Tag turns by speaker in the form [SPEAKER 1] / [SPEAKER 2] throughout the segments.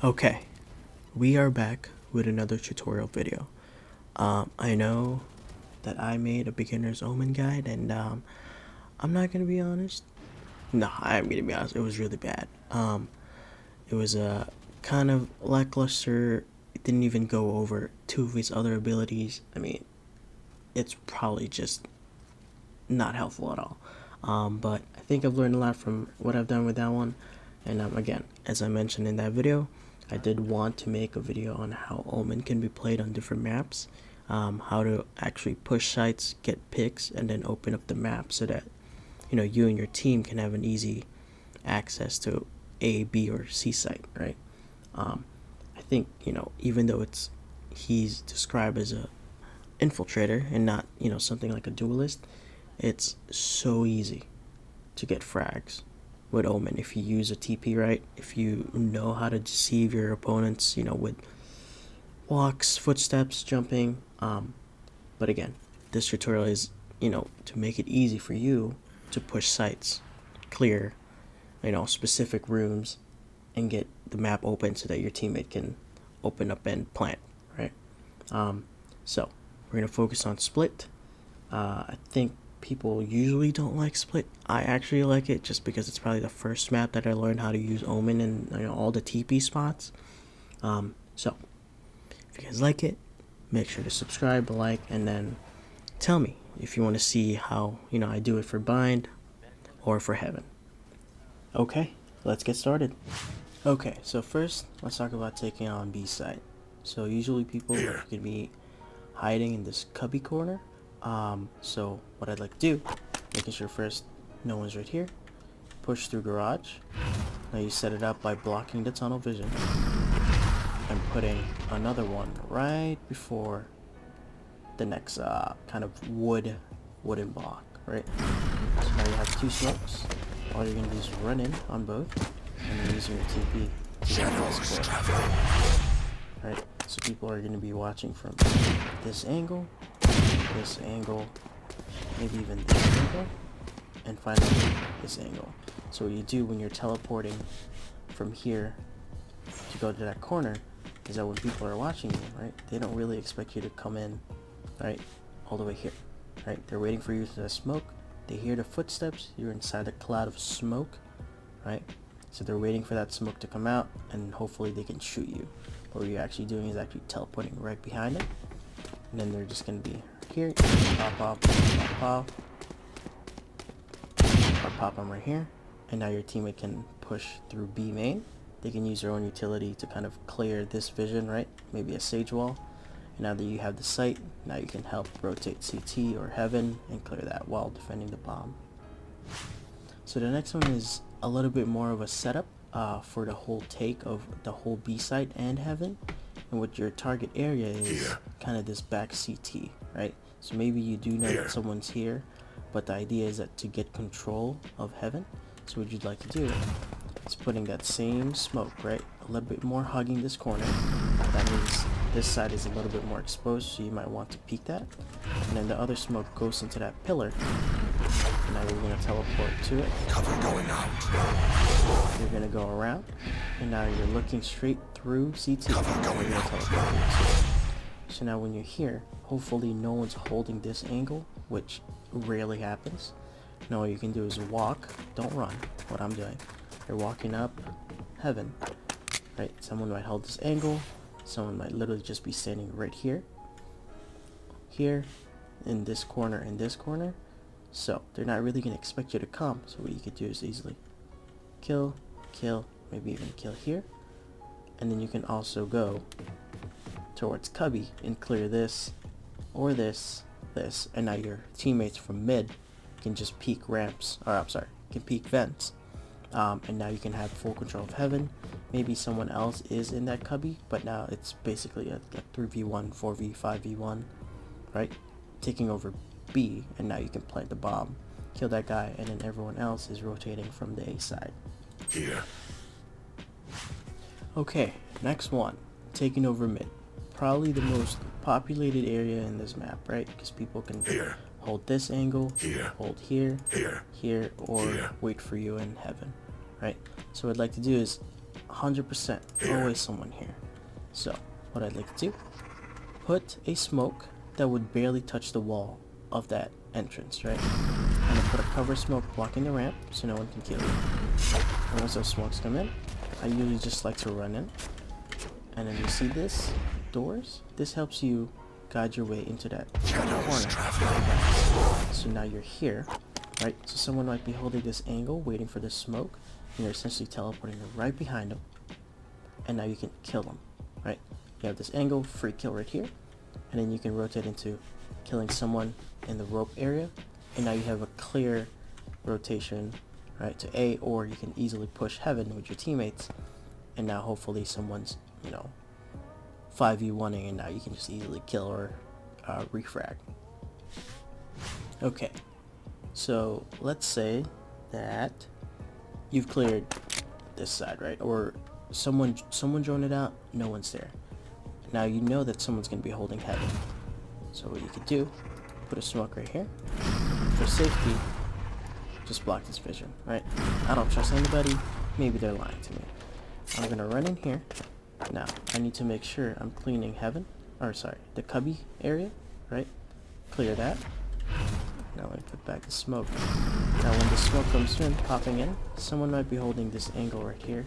[SPEAKER 1] Okay, we are back with another tutorial video. I know that I made a beginner's Omen guide, and I'm not gonna be honest. No, I'm gonna be honest. It was really bad. It was kind of lackluster. It didn't even go over two of his other abilities. I mean, it's probably just not helpful at all. But I think I've learned a lot from what I've done with that one. And again, as I mentioned in that video, I did want to make a video on how Omen can be played on different maps, how to actually push sites, get picks, and then open up the map so that you and your team can have an easy access to A, B, or C site, right? I think even though he's described as a infiltrator and not something like a duelist, it's so easy to get frags with Omen if you use a TP right, if you know how to deceive your opponents, with walks, footsteps, jumping. But again, this tutorial is, to make it easy for you to push sites, clear, specific rooms, and get the map open so that your teammate can open up and plant, right? So we're gonna focus on split. I think people usually don't like split. I actually like it just because it's probably the first map that I learned how to use Omen and all the TP spots. So if you guys like it, make sure to subscribe, like, and then tell me if you want to see how I do it for bind or for heaven. Okay, let's get started. Okay, so first let's talk about taking on B side. So usually people are gonna be hiding in this cubby corner. So what I'd like to do, making sure first no one's right here, push through garage. Now you set it up by blocking the tunnel vision and putting another one right before the next kind of wooden block, right? So now you have two smokes. All you're gonna do is run in on both and then using your TP to get this square. Right, so people are gonna be watching from this angle, maybe even this angle, and finally this angle. So what you do when you're teleporting from here to go to that corner is that when people are watching you, right, they don't really expect you to come in, right, all the way here, right? They're waiting for you to smoke. They hear the footsteps. You're inside a cloud of smoke, right? So they're waiting for that smoke to come out, and hopefully they can shoot you. What you're actually doing is actually teleporting right behind it, and then they're just gonna be here, pop, or pop them right here, and now your teammate can push through B main. They can use their own utility to kind of clear this vision, right? Maybe a sage wall. And now that you have the site, now you can help rotate CT or heaven and clear that while defending the bomb. So the next one is a little bit more of a setup for the whole take of the whole B site and heaven, and what your target area is kind of this back CT, right? So maybe you do know that someone's here, but the idea is that to get control of heaven, so what you'd like to do is putting that same smoke, right, a little bit more hugging this corner. That means this side is a little bit more exposed, so you might want to peek that, and then the other smoke goes into that pillar. Now you're going to teleport to it.
[SPEAKER 2] Cover going out.
[SPEAKER 1] You're going to go around, and now you're looking straight through CT.
[SPEAKER 2] Cover going out.
[SPEAKER 1] So now when you're here, hopefully no one's holding this angle, which rarely happens. Now what you can do is walk, don't run, what I'm doing. You're walking up heaven, right? Someone might hold this angle, someone might literally just be standing right here, in this corner, so they're not really going to expect you to come. So what you could do is easily kill, maybe even kill here, and then you can also go towards cubby and clear this or this, and now your teammates from mid can just peek ramps, or I'm sorry, can peek vents, and now you can have full control of heaven. Maybe someone else is in that cubby, but now it's basically a 3v1, 4v, 5v1, right, taking over B, and now you can plant the bomb, kill that guy, and then everyone else is rotating from the A side.
[SPEAKER 2] Here.
[SPEAKER 1] Okay, next one, taking over mid. Probably the most populated area in this map, right? Because people can hold this angle, hold here, or wait for you in heaven, right? So what I'd like to do is 100% always someone here. So what I'd like to do, put a smoke that would barely touch the wall of that entrance, right? I'm gonna put a cover smoke blocking the ramp so no one can kill you. And once those smokes come in, I usually just like to run in. And then you see this doors? This helps you guide your way into that corner. So now you're here, right? So someone might be holding this angle, waiting for the smoke, and you're essentially teleporting them right behind them. And now you can kill them, right? You have this angle, free kill right here, and then you can rotate into killing someone in the rope area, and now you have a clear rotation, right, to A, or you can easily push heaven with your teammates, and now hopefully someone's, 5v1ing, and now you can just easily kill or refrag. Okay, so let's say that you've cleared this side, right, or someone joined it out, no one's there. Now you know that someone's going to be holding heaven. So what you could do, put a smoke right here. For safety, just block this vision, right? I don't trust anybody. Maybe they're lying to me. I'm going to run in here. Now, I need to make sure I'm cleaning heaven. Or sorry, the cubby area, right? Clear that. Now let me put back the smoke. Now when the smoke comes in, popping in, someone might be holding this angle right here.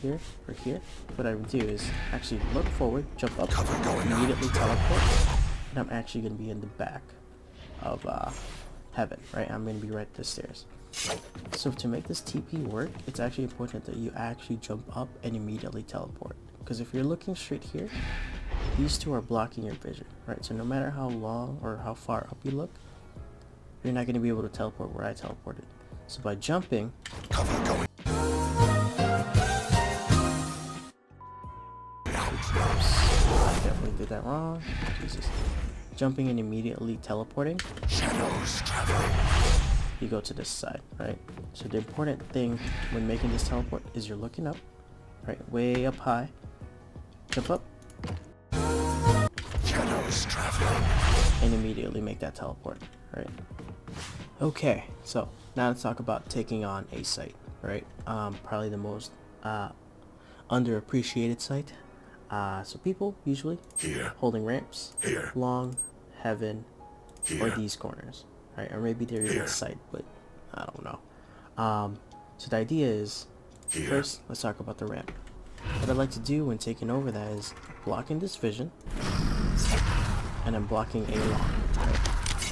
[SPEAKER 1] Here or here. What I would do is actually look forward, jump up, immediately teleport, and I'm actually going to be in the back of heaven, right? I'm going to be right at the stairs. So to make this TP work, it's actually important that you actually jump up and immediately teleport, because if you're looking straight here, these two are blocking your vision, right? So no matter how long or how far up you look, you're not going to be able to teleport where I teleported. So by jumping, I definitely did that wrong. Jesus. Jumping and immediately teleporting.
[SPEAKER 2] Shadows traveling.
[SPEAKER 1] You go to this side, right? So the important thing when making this teleport is you're looking up, right? Way up high. Jump up.
[SPEAKER 2] Shadows traveling.
[SPEAKER 1] And immediately make that teleport, right? Okay, so now let's talk about taking on a site, right? Probably the most underappreciated site. So people usually
[SPEAKER 2] Here.
[SPEAKER 1] holding ramps,
[SPEAKER 2] Here.
[SPEAKER 1] long, heaven,
[SPEAKER 2] Here.
[SPEAKER 1] or these corners, right? Or maybe they're in sight, but I don't know. So the idea is,
[SPEAKER 2] Here.
[SPEAKER 1] first, let's talk about the ramp. What I'd like to do when taking over that is blocking this vision, and then blocking a long, right?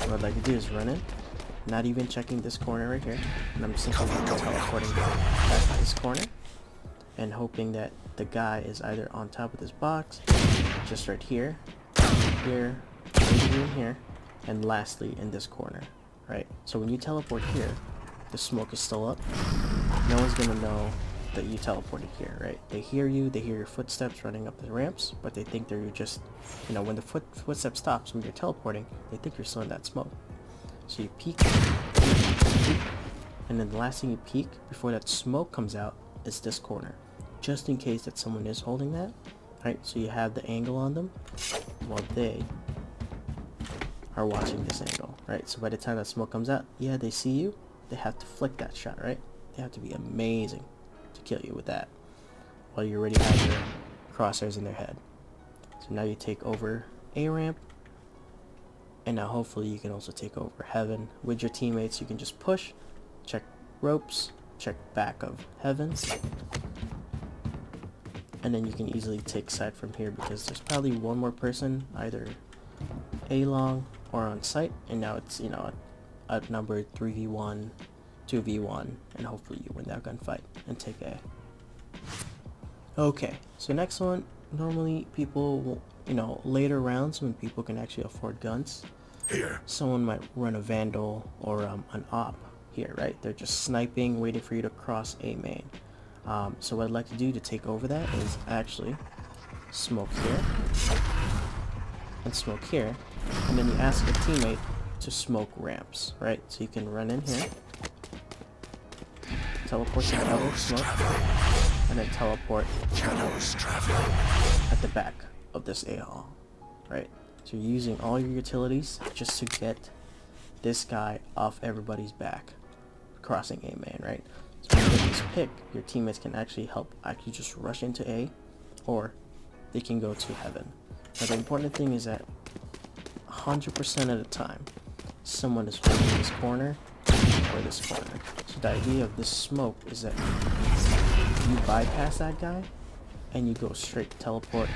[SPEAKER 1] What I'd like to do is run in, not even checking this corner right here, and I'm simply teleporting back to this corner, and hoping that the guy is either on top of this box, just right here, here, maybe in here, and lastly in this corner, right? So when you teleport here, the smoke is still up. No one's gonna know that you teleported here, right? They hear you, they hear your footsteps running up the ramps, but they think they're just, when the footstep stops when you're teleporting, they think you're still in that smoke. So you peek, and then the last thing you peek before that smoke comes out is this corner, just in case that someone is holding that, right? So you have the angle on them while they are watching this angle, right? So by the time that smoke comes out, yeah, they see you, they have to flick that shot, right? They have to be amazing to kill you with that while you already have your crosshairs in their head. So now you take over a ramp, and now hopefully you can also take over heaven with your teammates. You can just push, check ropes, check back of heavens, and then you can easily take side from here because there's probably one more person either a long or on site, and now it's outnumbered 3v1, 2v1, and hopefully you win that gunfight and take A. Okay, so next one, normally people, later rounds when people can actually afford guns,
[SPEAKER 2] Here.
[SPEAKER 1] someone might run a vandal or an op here, right? They're just sniping, waiting for you to cross a main. So what I'd like to do to take over that is actually smoke here and smoke here, and then you ask a teammate to smoke ramps, right? So you can run in here, teleport to the other smoke, and then teleport
[SPEAKER 2] Shadows traveling.
[SPEAKER 1] at the back of this A hall, right? So you're using all your utilities just to get this guy off everybody's back, crossing A main, right? So when you get this pick, your teammates can actually just rush into A, or they can go to heaven. Now the important thing is that 100% of the time, someone is holding this corner or this corner. So the idea of this smoke is that you bypass that guy and you go straight teleport.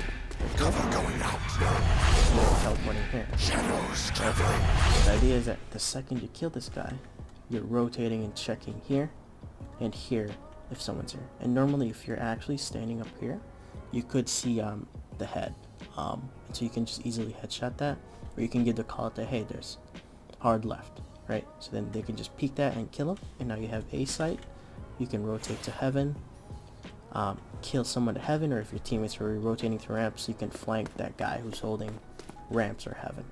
[SPEAKER 2] Cover going out.
[SPEAKER 1] You're teleporting here.
[SPEAKER 2] Shadows traveling.
[SPEAKER 1] So the idea is that the second you kill this guy, you're rotating and checking here and here if someone's here. And normally if you're actually standing up here, you could see the head. And so you can just easily headshot that, or you can give the call to, hey, there's hard left, right? So then they can just peek that and kill him, and now you have A sight. You can rotate to heaven, kill someone to heaven, or if your teammates are rotating through ramps, you can flank that guy who's holding ramps or heaven,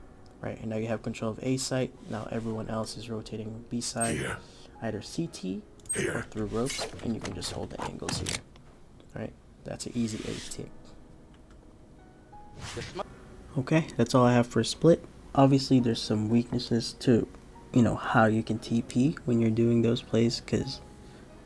[SPEAKER 1] right? And now you have control of A site. Now everyone else is rotating B side,
[SPEAKER 2] Here.
[SPEAKER 1] either CT or through ropes, and you can just hold the angles here, right? That's an easy A team. Okay, that's all I have for a split. Obviously, there's some weaknesses to, how you can TP when you're doing those plays, because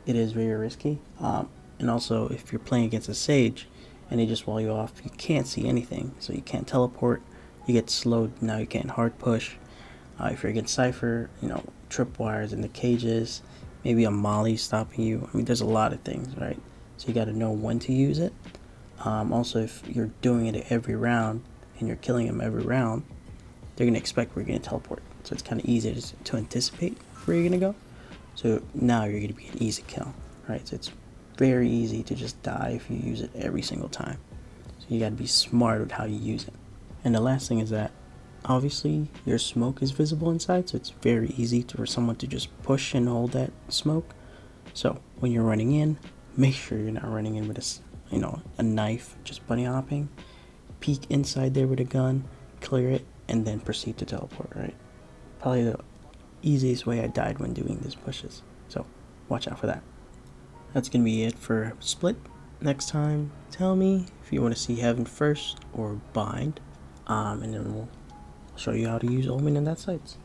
[SPEAKER 1] it is very risky. And also, if you're playing against a Sage and they just wall you off, you can't see anything, so you can't teleport. You get slowed. Now you can't hard push. If you're against Cypher, tripwires in the cages, maybe a molly stopping you. I mean, there's a lot of things, right? So you got to know when to use it. Also, if you're doing it every round and you're killing them every round, they're going to expect where you're going to teleport. So it's kind of easy to anticipate where you're going to go. So now you're going to be an easy kill, right? So it's very easy to just die if you use it every single time. So you got to be smart with how you use it. And the last thing is that obviously your smoke is visible inside, so it's very easy for someone to just push and hold that smoke. So when you're running in, make sure you're not running in with a knife, just bunny hopping. Peek inside there with a gun, clear it, and then proceed to teleport, right? Probably the easiest way I died when doing these pushes. So watch out for that. That's gonna be it for split. Next time, tell me if you want to see Heaven first or Bind, and then we'll show you how to use Omen in that sites.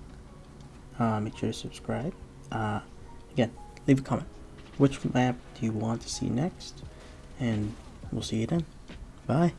[SPEAKER 1] Make sure to subscribe. Again, leave a comment. Which map do you want to see next? And we'll see you then. Bye.